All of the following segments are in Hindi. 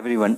Everyone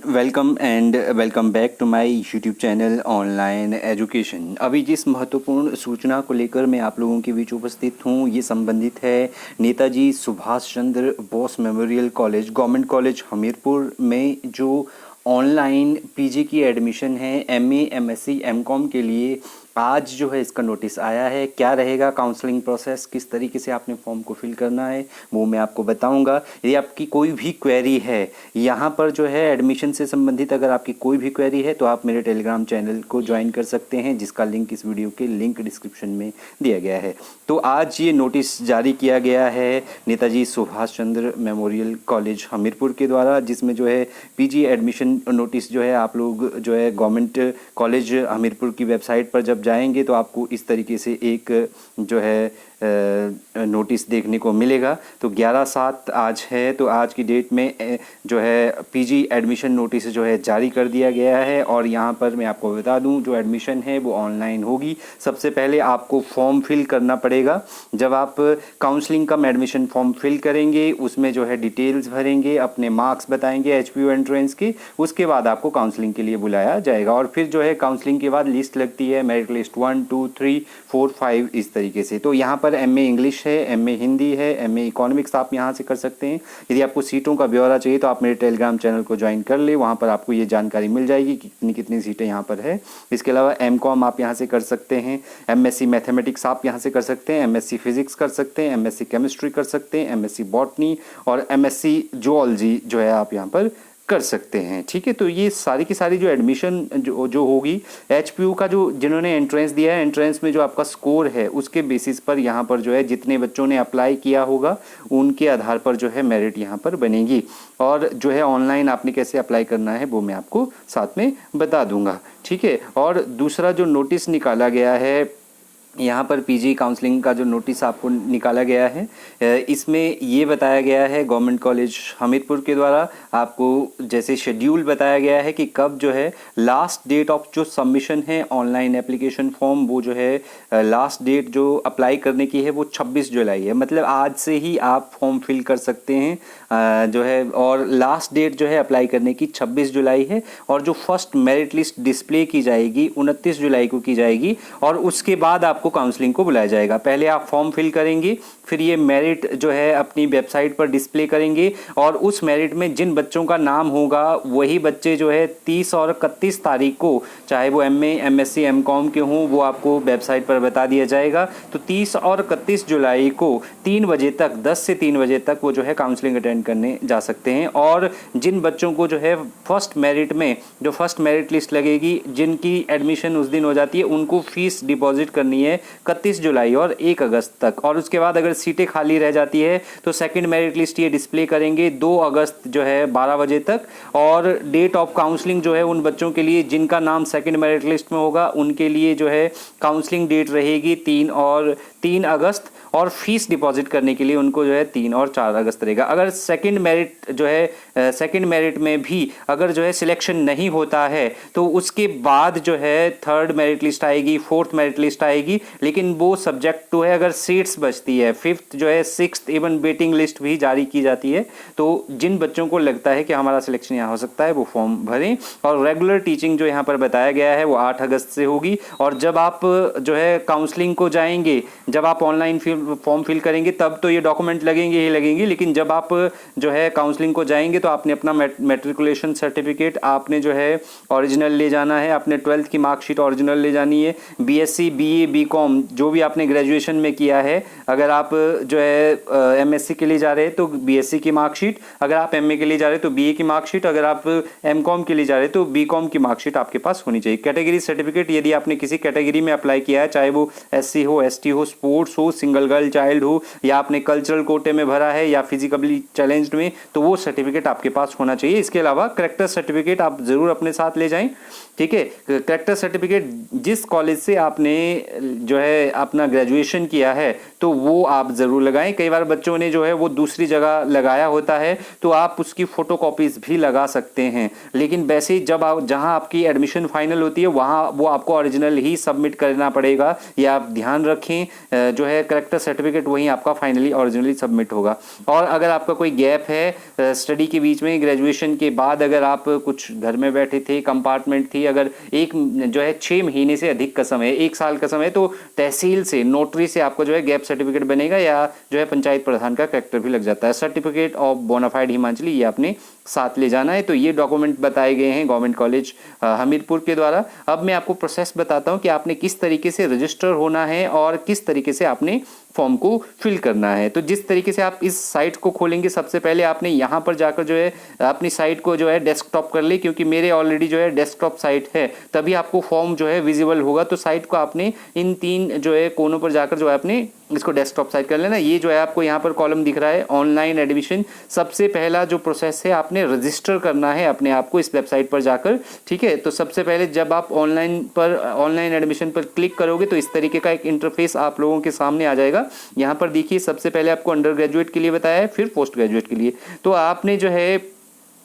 welcome back to my YouTube channel online education. अभी जिस महत्वपूर्ण सूचना को लेकर मैं आप लोगों के बीच उपस्थित हूँ ये संबंधित है Netaji Subhash Chandra Bose memorial college government college Hamirpur में जो ऑनलाइन पीजी की एडमिशन है एमए एमएससी एमकॉम के लिए आज जो है इसका नोटिस आया है। क्या रहेगा काउंसलिंग प्रोसेस, किस तरीके से आपने फॉर्म को फिल करना है वो मैं आपको बताऊंगा। यदि आपकी कोई भी क्वेरी है यहाँ पर जो है एडमिशन से संबंधित, अगर आपकी कोई भी क्वेरी है तो आप मेरे टेलीग्राम चैनल को ज्वाइन कर सकते हैं जिसका लिंक इस वीडियो के लिंक डिस्क्रिप्शन में दिया गया है। तो आज ये नोटिस जारी किया गया है नेताजी सुभाष चंद्र मेमोरियल कॉलेज हमीरपुर के द्वारा, जिसमें जो है पीजी एडमिशन नोटिस जो है आप लोग जो है गवर्नमेंट कॉलेज हमीरपुर की वेबसाइट पर जब जाएंगे तो आपको इस तरीके से एक जो है नोटिस देखने को मिलेगा। तो 11/7 आज है, तो आज की डेट में जो है पीजी एडमिशन नोटिस जो है जारी कर दिया गया है। और यहाँ पर मैं आपको बता दूँ जो एडमिशन है वो ऑनलाइन होगी। सबसे पहले आपको फॉर्म फिल करना पड़ेगा। जब आप counselling cum admission form fill करेंगे उसमें जो है डिटेल्स भरेंगे, अपने मार्क्स बताएंगे HPU एंट्रेंस की, उसके बाद आपको काउंसलिंग के लिए बुलाया जाएगा। और फिर जो है काउंसलिंग के बाद लिस्ट लगती है, मेरिट लिस्ट 1 2 3 4 5 इस तरीके से। तो यहाँ पर MA इंग्लिश है, MA हिंदी है, MA इकोनॉमिक्स आप यहाँ से कर सकते हैं। यदि आपको सीटों का ब्यौरा चाहिए तो आप मेरे टेलीग्राम चैनल को ज्वाइन कर ले, वहाँ पर आपको ये जानकारी मिल जाएगी कि कितनी कितनी सीटें यहाँ पर है। इसके अलावा MCOM आप यहाँ से कर सकते हैं, MSc मैथमेटिक्स आप यहाँ से कर सकते हैं, MSc फिजिक्स कर सकते हैं, MSc केमिस्ट्री कर सकते हैं, MSc बॉटनी और MSc जूलॉजी जो है आप यहाँ पर कर सकते हैं। ठीक है, तो ये सारी की सारी जो एडमिशन जो होगी HPU का जो जिन्होंने एंट्रेंस दिया है, एंट्रेंस में जो आपका स्कोर है उसके बेसिस पर यहाँ पर जो है जितने बच्चों ने अप्लाई किया होगा उनके आधार पर जो है मेरिट यहाँ पर बनेगी। और जो है ऑनलाइन आपने कैसे अप्लाई करना है वो मैं आपको साथ में बता दूंगा। ठीक है, और दूसरा जो नोटिस निकाला गया है यहाँ पर पीजी काउंसलिंग का जो नोटिस आपको निकाला गया है इसमें ये बताया गया है गवर्नमेंट कॉलेज हमीरपुर के द्वारा आपको जैसे शेड्यूल बताया गया है कि कब जो है लास्ट डेट ऑफ जो सबमिशन है ऑनलाइन एप्लीकेशन फॉर्म, वो जो है लास्ट डेट जो अप्लाई करने की है वो 26 जुलाई है। मतलब आज से ही आप फॉर्म फिल कर सकते हैं जो है। और लास्ट डेट जो है अप्लाई करने की 26 जुलाई है। और जो फर्स्ट मेरिट लिस्ट डिस्प्ले की जाएगी 29 जुलाई को की जाएगी और उसके बाद आपको काउंसलिंग को बुलाया जाएगा। पहले आप फॉर्म फिल करेंगे, फिर ये मेरिट जो है अपनी वेबसाइट पर डिस्प्ले करेंगे और उस मेरिट में जिन बच्चों का नाम होगा वही बच्चे जो है 30 और 31 तारीख को, चाहे वो MA MSc MCOM के हों, वो आपको वेबसाइट पर बता दिया जाएगा। तो 30 और 31 जुलाई को 3 बजे तक, 10 से 3 बजे तक वो जो है काउंसलिंग अटेंड करने जा सकते हैं। और जिन बच्चों को जो है फर्स्ट मेरिट में जो फर्स्ट मेरिट लिस्ट लगेगी, जिनकी एडमिशन उस दिन हो जाती है, उनको फीस डिपॉजिट करनी है 31 जुलाई और 1 अगस्त तक। और उसके बाद अगर सीटें खाली रह जाती है तो सेकंड मेरिट लिस्ट ये डिस्प्ले करेंगे 2 अगस्त जो है 12 बजे तक। और डेट ऑफ काउंसलिंग जो है उन बच्चों के लिए जिनका नाम सेकंड मेरिट लिस्ट में होगा उनके लिए जो है काउंसलिंग डेट रहेगी 3 अगस्त। और फीस डिपॉजिट करने के लिए उनको जो है 3 और 4 अगस्त रहेगा। अगर सेकंड मेरिट जो है सेकंड मेरिट में भी अगर जो है सिलेक्शन नहीं होता है तो उसके बाद जो है थर्ड मेरिट लिस्ट आएगी, फोर्थ मेरिट लिस्ट आएगी, लेकिन वो सब्जेक्ट टू है अगर सीट्स बचती है, फिफ्थ जो है सिक्स्थ इवन वेटिंग लिस्ट भी जारी की जाती है। तो जिन बच्चों को लगता है कि हमारा सिलेक्शन यहाँ हो सकता है वो फॉर्म भरें। और रेगुलर टीचिंग जो यहाँ पर बताया गया है वो 8 अगस्त से होगी। और जब आप जो है काउंसलिंग को जाएंगे, जब आप ऑनलाइन फॉर्म फिल करेंगे तब तो ये डॉक्यूमेंट लगेंगे ही लगेंगे, लेकिन जब आप जो है काउंसलिंग को जाएंगे तो आपने अपना मैट्रिकुलेशन सर्टिफिकेट आपने जो है ओरिजिनल ले जाना है, अपने 12th की मार्कशीट ओरिजिनल ले जानी है, BSc BA BCom जो भी आपने ग्रेजुएशन में किया है, अगर आप जो है MSc के लिए जा रहे हैं तो BSc की मार्कशीट, अगर आप MA के लिए जा रहे हैं तो BA की मार्कशीट, अगर आप MCOM के लिए जा रहे हैं तो BCom की मार्कशीट आपके पास होनी चाहिए। कैटेगरी सर्टिफिकेट यदि आपने किसी कैटेगरी में अप्लाई किया है, चाहे वो SC हो, ST हो, स्पोर्ट्स हो, सिंगल गर्ल चाइल्ड हो, या आपने कल्चरल कोटे में भरा है या फिजिकली चैलेंज्ड में, तो वो सर्टिफिकेट आपके पास होना चाहिए। इसके अलावा करेक्टर सर्टिफिकेट आप जरूर अपने साथ ले जाएं। ठीक है, करेक्टर सर्टिफिकेट जिस कॉलेज से आपने जो है अपना ग्रेजुएशन किया है तो वो आप ज़रूर लगाएं। कई बार बच्चों ने जो है वो दूसरी जगह लगाया होता है तो आप उसकी फ़ोटोकॉपीज़ भी लगा सकते हैं, लेकिन वैसे जब आप जहां आपकी एडमिशन फाइनल होती है वहां वो आपको ओरिजिनल ही सबमिट करना पड़ेगा। या आप ध्यान रखें जो है करेक्टर सर्टिफिकेट वहीं आपका फाइनली ओरिजिनली सबमिट होगा। और अगर आपका कोई गैप है स्टडी के बीच में, ग्रेजुएशन के बाद अगर आप कुछ घर में बैठे थे, कंपार्टमेंट थी, अगर एक जो है 6 महीने से अधिक का समय, 1 साल का समय, तो तहसील से, नोटरी से आपको जो है गैप सर्टिफिकेट बनेगा या जो है पंचायत प्रधान का करेक्टर भी लग जाता है। सर्टिफिकेट ऑफ बोनाफाइड हिमाचली ये आपने साथ ले जाना है। तो ये डॉक्यूमेंट बताए गए हैं गवर्नमेंट कॉलेज हमीरपुर के द्वारा। अब मैं आपको प्रोसेस बताता हूं कि आपने किस तरीके से रजिस्टर होना है और किस तरीके से आपने फॉर्म को फिल करना है। तो जिस तरीके से आप इस साइट को खोलेंगे, सबसे पहले आपने यहाँ पर जाकर जो है अपनी साइट को जो है डेस्कटॉप कर ले, क्योंकि मेरे ऑलरेडी जो है डेस्कटॉप साइट है, तभी आपको फॉर्म जो है विजिबल होगा। तो साइट को आपने इन 3 जो है कोनों पर जाकर जो है आपने इसको डेस्कटॉप साइट कर लेना। ये जो है आपको यहाँ पर कॉलम दिख रहा है ऑनलाइन एडमिशन। सबसे पहला जो प्रोसेस है आपने रजिस्टर करना है अपने आप को इस वेबसाइट पर जाकर, ठीक है। तो सबसे पहले जब आप ऑनलाइन एडमिशन पर क्लिक करोगे तो इस तरीके का एक इंटरफेस आप लोगों के सामने आ जाएगा। यहाँ पर देखिए सबसे पहले आपको अंडर ग्रेजुएट के लिए बताया है, फिर पोस्ट ग्रेजुएट के लिए। तो आपने जो है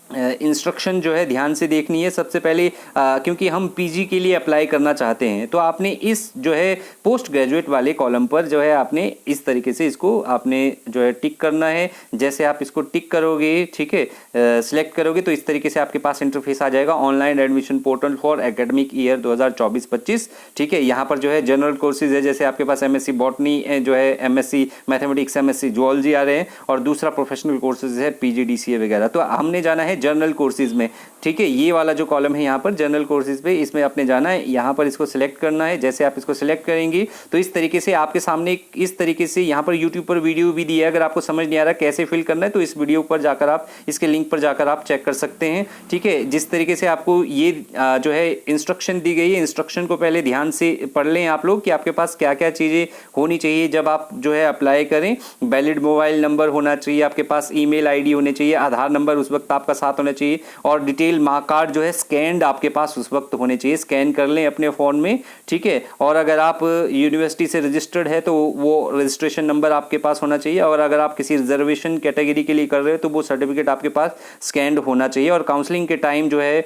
इंस्ट्रक्शन जो है ध्यान से देखनी है। सबसे पहले क्योंकि हम पीजी के लिए अप्लाई करना चाहते हैं तो आपने इस जो है पोस्ट ग्रेजुएट वाले कॉलम पर जो है आपने इस तरीके से इसको आपने जो है टिक करना है। जैसे आप इसको टिक करोगे, ठीक है, सिलेक्ट करोगे तो इस तरीके से आपके पास इंटरफेस आ जाएगा online admission portal for academic year 2024-25, ठीक है। यहाँ पर जो है जनरल कोर्सेज है, जैसे आपके पास एमएससी बॉटनी जो है, एमएससी मैथमेटिक्स, एमएससी जूलॉजी आ रहे हैं, और दूसरा प्रोफेशनल कोर्सेज है पीजीडीसीए वगैरह। तो हमने जाना है जनरल कोर्सेज में, ठीक है। ये वाला जो कॉलम है यहाँ पर जनरल कोर्सेज पे, इसमें आपने जाना है, यहाँ पर इसको सिलेक्ट करना है। जैसे आप इसको सिलेक्ट करेंगे तो इस तरीके से आपके सामने इस तरीके से यहाँ पर यूट्यूब पर वीडियो भी दिया है। अगर आपको समझ नहीं आ रहा कैसे फिल करना है तो इस वीडियो पर जाकर आप इसके लिंक पर जाकर आप चेक कर सकते हैं, ठीक है। जिस तरीके से आपको ये जो है इंस्ट्रक्शन दी गई है, इंस्ट्रक्शन को पहले ध्यान से पढ़ लें आप लोग कि आपके पास क्या क्या चीज़ें होनी चाहिए जब आप जो है अप्लाई करें। वैलिड मोबाइल नंबर होना चाहिए आपके पास, ईमेल आईडी होने चाहिए, आधार नंबर उस वक्त आपका साथ होना चाहिए, और डिटेल मार्क कार्ड जो है स्कैन्ड आपके पास उस वक्त होने चाहिए। स्कैन कर लें अपने फ़ोन में, ठीक है। और अगर आप यूनिवर्सिटी से रजिस्टर्ड है तो वो रजिस्ट्रेशन नंबर आपके पास होना चाहिए, और अगर आप किसी रिजर्वेशन कैटेगरी के लिए कर रहे हो तो वो सर्टिफिकेट आपके पास स्कैन्ड होना चाहिए। और काउंसलिंग के टाइम जो है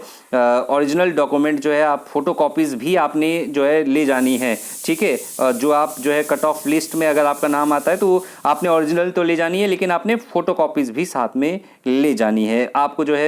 ओरिजिनल डॉक्यूमेंट जो है आप फोटोकॉपीज़ भी आपने जो है ले जानी है, ठीक है। जो आप जो है कट ऑफ लिस्ट में अगर आपका नाम आता है तो आपने ओरिजिनल तो ले जानी है, लेकिन आपने फोटोकॉपीज़ भी साथ में ले जानी है। आपको जो है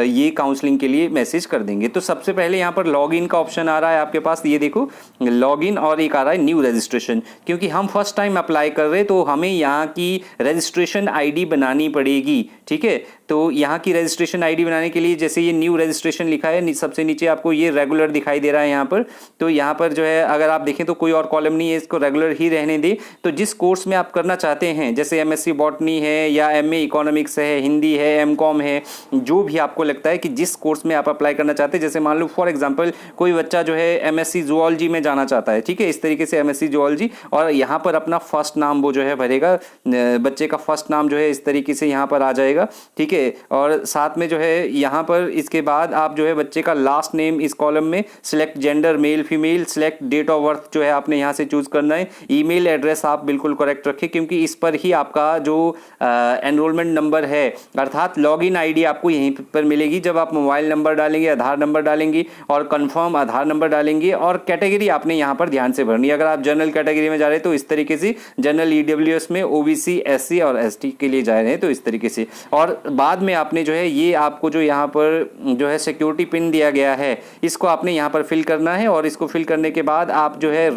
ये काउंसलिंग के लिए मैसेज कर देंगे। तो सबसे पहले यहाँ पर लॉगिन का ऑप्शन आ रहा है आपके पास, ये देखो लॉगिन, और एक आ रहा है न्यू रजिस्ट्रेशन। क्योंकि हम फर्स्ट टाइम अप्लाई कर रहे हैं तो हमें यहाँ की रजिस्ट्रेशन आईडी बनानी पड़ेगी, ठीक है। तो यहाँ की रजिस्ट्रेशन आईडी बनाने के लिए जैसे ये न्यू रजिस्ट्रेशन लिखा है, सबसे नीचे आपको ये रेगुलर दिखाई दे रहा है यहाँ पर। तो यहाँ पर जो है अगर आप देखें तो कोई और कॉलम नहीं है, इसको रेगुलर ही रहने दे। तो जिस कोर्स में आप करना चाहते हैं, जैसे एमएससी बॉटनी है या एमए इकोनॉमिक्स है, हिंदी है, एमकॉम है, जो भी आपको लगता है कि जिस कोर्स में आप अप्लाई करना चाहते हैं, जैसे मान लो फॉर एग्जांपल कोई बच्चा जो है एमएससी जूलॉजी में जाना चाहता है, ठीक है, इस तरीके से एमएससी जूलॉजी, और यहाँ पर अपना फर्स्ट नाम वो जो है भरेगा, बच्चे का फर्स्ट नाम जो है इस तरीके से यहाँ पर आ जाएगा, ठीक है। और साथ में जो है यहाँ पर इसके बाद आप जो है बच्चे का लास्ट नेम इस कॉलम में, select gender male female, select date of birth जो है आपने यहाँ से चूज करना है। ईमेल एड्रेस आप बिल्कुल करेक्ट रखें, क्योंकि इस पर ही आपका जो एनरोलमेंट नंबर है, अर्थात लॉगिन आईडी आपको यहीं पर मिलेगी। जब आप मोबाइल नंबर डालेंगे, आधार नंबर डालेंगे और कंफर्म आधार नंबर डालेंगे, और कैटेगरी आपने यहाँ पर ध्यान से भरनी है। अगर आप जनरल कैटेगरी में जा रहे हैं तो इस तरीके से, जनरल ईडब्ल्यूएस में, ओबीसी, एससी और एसटी के लिए जा रहे हैं तो इस तरीके से। और बाद में आपने जो है ये आपको जो यहाँ पर जो है सिक्योरिटी पिन दिया गया है, इसको आपने यहाँ पर फिल करना है। और इसको फिल करने के बाद आप जो है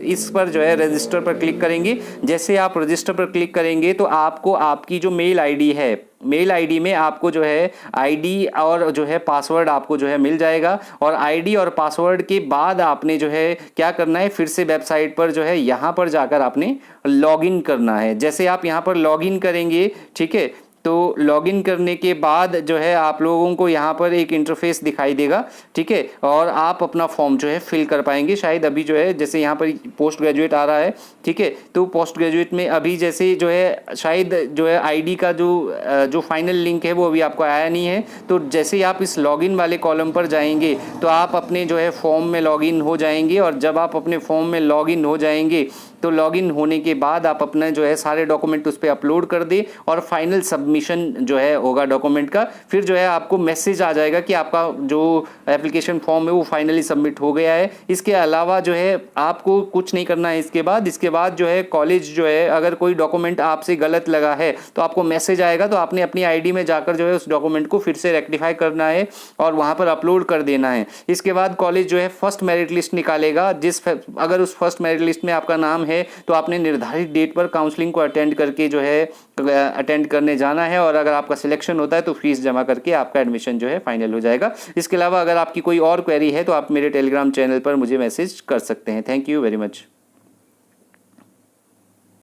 इस पर जो है रजिस्टर पर क्लिक करेंगे। जैसे आप रजिस्टर पर क्लिक करेंगे तो आपको आपकी जो मेल आईडी है, मेल आईडी में आपको जो है आईडी और जो है पासवर्ड आपको जो है मिल जाएगा। और आईडी और पासवर्ड के बाद आपने जो है क्या करना है, फिर से वेबसाइट पर जो है यहाँ पर जाकर आपने लॉगिन करना है। जैसे आप यहाँ पर लॉगिन करेंगे, ठीक है, तो लॉगिन करने के बाद जो है आप लोगों को यहाँ पर एक इंटरफेस दिखाई देगा, ठीक है, और आप अपना फॉर्म जो है फिल कर पाएंगे। शायद अभी जो है जैसे यहाँ पर पोस्ट ग्रेजुएट आ रहा है, ठीक है, तो पोस्ट ग्रेजुएट में अभी जैसे जो है शायद जो है आईडी का जो फाइनल लिंक है वो अभी आपको आया नहीं है। तो जैसे ही आप इस लॉगिन वाले कॉलम पर जाएंगे तो आप अपने जो है फॉर्म में लॉगिन हो जाएंगे, और जब आप अपने फॉर्म में लॉगिन हो जाएंगे तो लॉगिन होने के बाद आप अपना जो है सारे डॉक्यूमेंट उस पर अपलोड कर दें और फाइनल सबमिशन जो है होगा डॉक्यूमेंट का। फिर जो है आपको मैसेज आ जाएगा कि आपका जो एप्लीकेशन फॉर्म है वो फाइनली सबमिट हो गया है। इसके अलावा जो है आपको कुछ नहीं करना है इसके बाद जो है कॉलेज जो है अगर कोई डॉक्यूमेंट आपसे गलत लगा है तो आपको मैसेज आएगा, तो आपने अपनी आईडी में जाकर जो है उस डॉक्यूमेंट को फिर से रेक्टिफाई करना है और वहाँ पर अपलोड कर देना है। इसके बाद कॉलेज जो है फर्स्ट मेरिट लिस्ट निकालेगा, अगर उस फर्स्ट मेरिट लिस्ट में आपका नाम है तो आपने निर्धारित डेट पर काउंसलिंग को अटेंड करके जो है अटेंड करने जाना है, और अगर आपका सिलेक्शन होता है तो फीस जमा करके आपका एडमिशन जो है फाइनल हो जाएगा। इसके अलावा अगर आपकी कोई और क्वेरी है तो आप मेरे टेलीग्राम चैनल पर मुझे मैसेज कर सकते हैं। Thank you very much.